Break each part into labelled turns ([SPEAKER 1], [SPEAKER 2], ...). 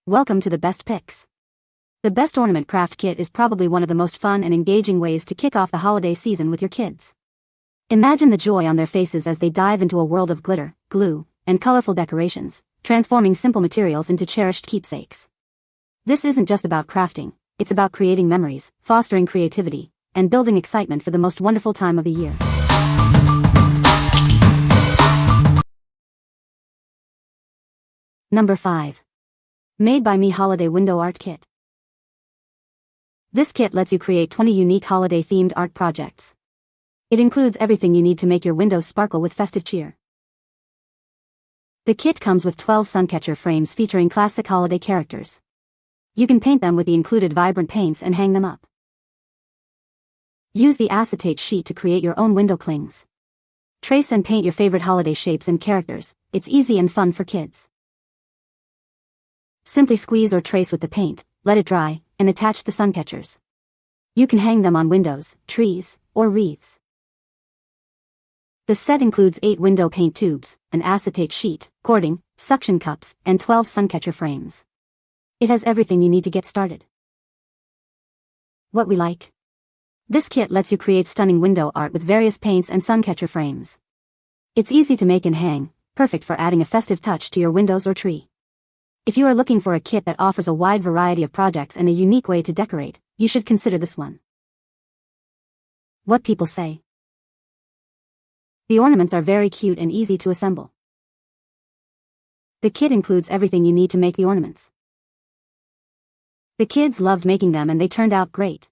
[SPEAKER 1] Welcome to the best picks. The best ornament craft kit is probably one of the most fun and engaging ways to kick off the holiday season with your kids. Imagine the joy on their faces as they dive into a world of glitter, glue, and colorful decorations, transforming simple materials into cherished keepsakes. This isn't just about crafting, it's about creating memories, fostering creativity, and building excitement for the most wonderful time of the year. Number 5. Made by Me Holiday Window Art Kit. This kit lets you create 20 unique holiday-themed art projects. It includes everything you need to make your windows sparkle with festive cheer. The kit comes with 12 suncatcher frames featuring classic holiday characters. You can paint them with the included vibrant paints and hang them up. Use the acetate sheet to create your own window clings. Trace and paint your favorite holiday shapes and characters. It's easy and fun for kids. Simply squeeze or trace with the paint, let it dry, and attach the suncatchers. You can hang them on windows, trees, or wreaths. The set includes 8 window paint tubes, an acetate sheet, cording, suction cups, and 12 suncatcher frames. It has everything you need to get started. What we like. This kit lets you create stunning window art with various paints and suncatcher frames. It's easy to make and hang, perfect for adding a festive touch to your windows or tree. If you are looking for a kit that offers a wide variety of projects and a unique way to decorate, you should consider this one. What people say. The ornaments are very cute and easy to assemble. The kit includes everything you need to make the ornaments. The kids loved making them and they turned out great.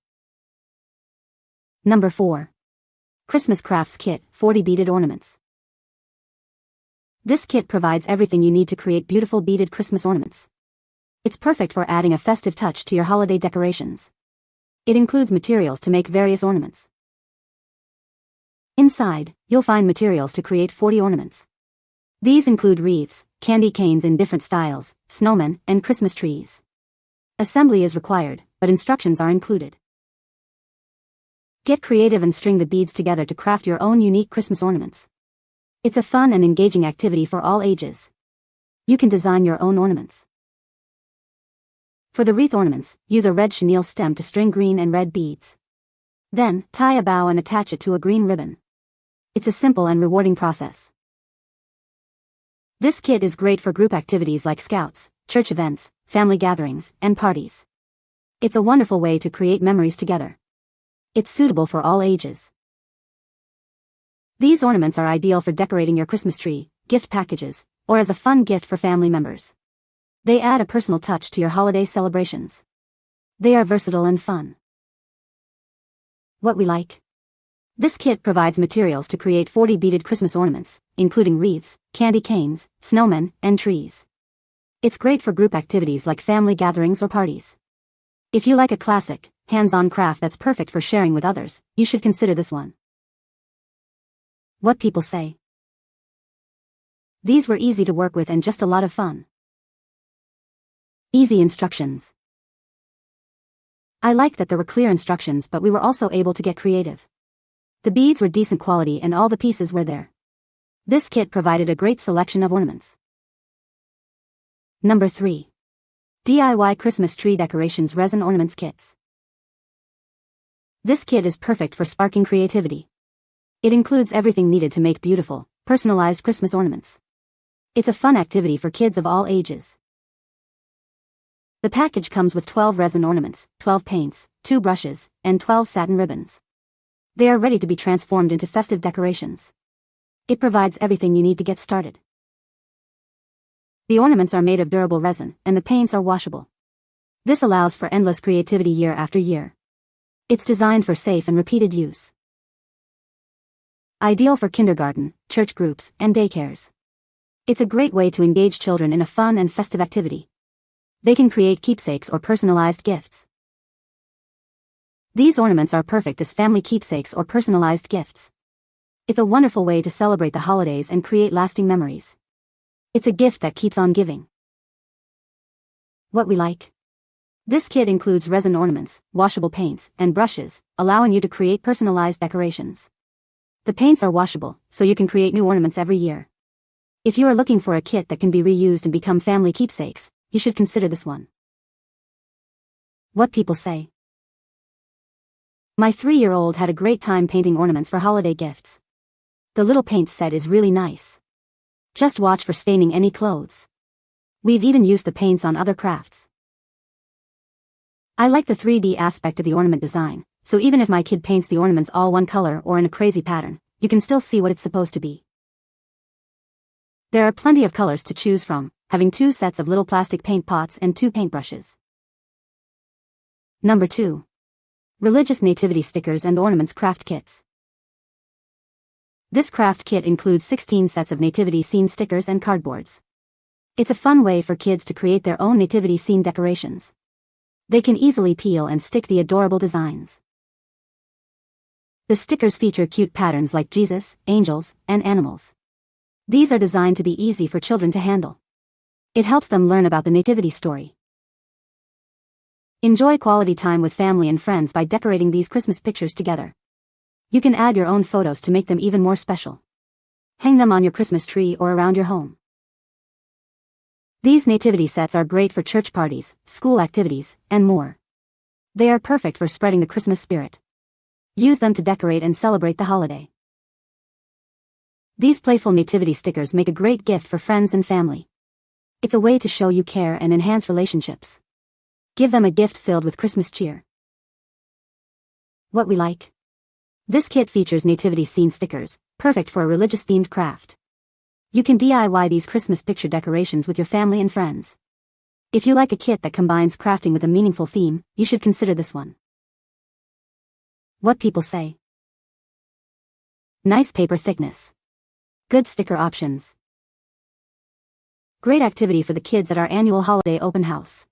[SPEAKER 1] Number 4. Christmas Crafts Kit, 40 Beaded Ornaments. This kit provides everything you need to create beautiful beaded Christmas ornaments. It's perfect for adding a festive touch to your holiday decorations. It includes materials to make various ornaments. Inside, you'll find materials to create 40 ornaments. These include wreaths, candy canes in different styles, snowmen, and Christmas trees. Assembly is required, but instructions are included. Get creative and string the beads together to craft your own unique Christmas ornaments. It's a fun and engaging activity for all ages. You can design your own ornaments. For the wreath ornaments, use a red chenille stem to string green and red beads. Then, tie a bow and attach it to a green ribbon. It's a simple and rewarding process. This kit is great for group activities like scouts, church events, family gatherings, and parties. It's a wonderful way to create memories together. It's suitable for all ages. These ornaments are ideal for decorating your Christmas tree, gift packages, or as a fun gift for family members. They add a personal touch to your holiday celebrations. They are versatile and fun. What we like. This kit provides materials to create 40 beaded Christmas ornaments, including wreaths, candy canes, snowmen, and trees. It's great for group activities like family gatherings or parties. If you like a classic, hands-on craft that's perfect for sharing with others, you should consider this one. What people say. These were easy to work with and just a lot of fun. Easy instructions. I liked that there were clear instructions, but we were also able to get creative. The beads were decent quality and all the pieces were there. This kit provided a great selection of ornaments. Number 3. DIY Christmas Tree Decorations Resin Ornaments Kits. This kit is perfect for sparking creativity. It includes everything needed to make beautiful, personalized Christmas ornaments. It's a fun activity for kids of all ages. The package comes with 12 resin ornaments, 12 paints, 2 brushes, and 12 satin ribbons. They are ready to be transformed into festive decorations. It provides everything you need to get started. The ornaments are made of durable resin, and the paints are washable. This allows for endless creativity year after year. It's designed for safe and repeated use. Ideal for kindergarten, church groups, and daycares. It's a great way to engage children in a fun and festive activity. They can create keepsakes or personalized gifts. These ornaments are perfect as family keepsakes or personalized gifts. It's a wonderful way to celebrate the holidays and create lasting memories. It's a gift that keeps on giving. What we like. This kit includes resin ornaments, washable paints, and brushes, allowing you to create personalized decorations. The paints are washable, so you can create new ornaments every year. If you are looking for a kit that can be reused and become family keepsakes, you should consider this one. What people say. My 3-year-old had a great time painting ornaments for holiday gifts. The little paint set is really nice. Just watch for staining any clothes. We've even used the paints on other crafts. I like the 3D aspect of the ornament design, so even if my kid paints the ornaments all one color or in a crazy pattern, you can still see what it's supposed to be. There are plenty of colors to choose from, having 2 sets of little plastic paint pots and 2 paintbrushes. Number 2. Religious Nativity Stickers and Ornaments Craft Kits. This craft kit includes 16 sets of nativity scene stickers and cardboards. It's a fun way for kids to create their own nativity scene decorations. They can easily peel and stick the adorable designs. The stickers feature cute patterns like Jesus, angels, and animals. These are designed to be easy for children to handle. It helps them learn about the nativity story. Enjoy quality time with family and friends by decorating these Christmas pictures together. You can add your own photos to make them even more special. Hang them on your Christmas tree or around your home. These nativity sets are great for church parties, school activities, and more. They are perfect for spreading the Christmas spirit. Use them to decorate and celebrate the holiday. These playful nativity stickers make a great gift for friends and family. It's a way to show you care and enhance relationships. Give them a gift filled with Christmas cheer. What we like. This kit features nativity scene stickers, perfect for a religious-themed craft. You can DIY these Christmas picture decorations with your family and friends. If you like a kit that combines crafting with a meaningful theme, you should consider this one. What people say. Nice paper thickness. Good sticker options. Great activity for the kids at our annual holiday open house.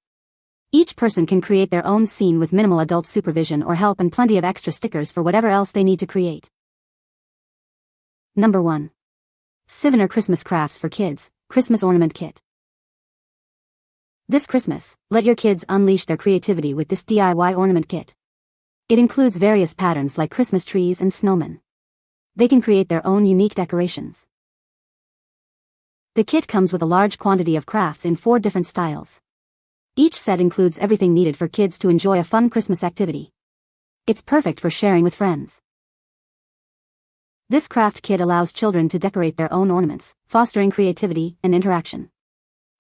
[SPEAKER 1] Each person can create their own scene with minimal adult supervision or help and plenty of extra stickers for whatever else they need to create. Number 1. Civaner Christmas Crafts for Kids, Christmas Ornament Kit. This Christmas, let your kids unleash their creativity with this DIY ornament kit. It includes various patterns like Christmas trees and snowmen. They can create their own unique decorations. The kit comes with a large quantity of crafts in 4 different styles. Each set includes everything needed for kids to enjoy a fun Christmas activity. It's perfect for sharing with friends. This craft kit allows children to decorate their own ornaments, fostering creativity and interaction.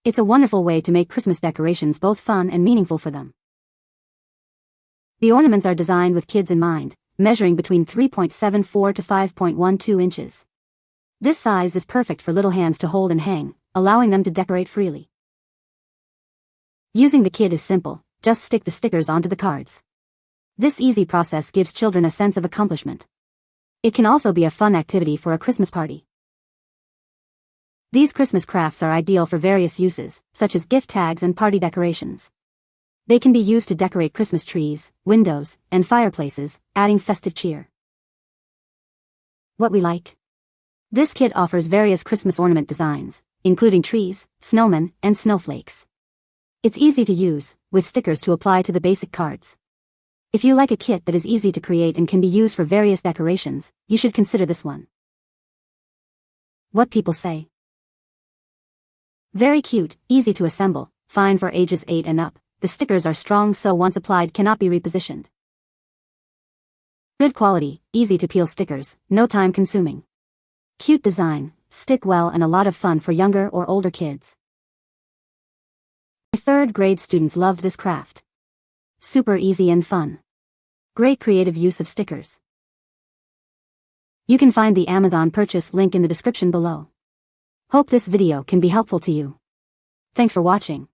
[SPEAKER 1] It's a wonderful way to make Christmas decorations both fun and meaningful for them. The ornaments are designed with kids in mind, measuring between 3.74 to 5.12 inches. This size is perfect for little hands to hold and hang, allowing them to decorate freely. Using the kit is simple, just stick the stickers onto the cards. This easy process gives children a sense of accomplishment. It can also be a fun activity for a Christmas party. These Christmas crafts are ideal for various uses, such as gift tags and party decorations. They can be used to decorate Christmas trees, windows, and fireplaces, adding festive cheer. What we like. This kit offers various Christmas ornament designs, including trees, snowmen, and snowflakes. It's easy to use, with stickers to apply to the basic cards. If you like a kit that is easy to create and can be used for various decorations, you should consider this one. What people say. Very cute, easy to assemble, fine for ages 8 and up. The stickers are strong so once applied cannot be repositioned. Good quality, easy to peel stickers, no time consuming. Cute design, stick well and a lot of fun for younger or older kids. My 3rd grade students loved this craft. Super easy and fun. Great creative use of stickers. You can find the Amazon purchase link in the description below. Hope this video can be helpful to you. Thanks for watching.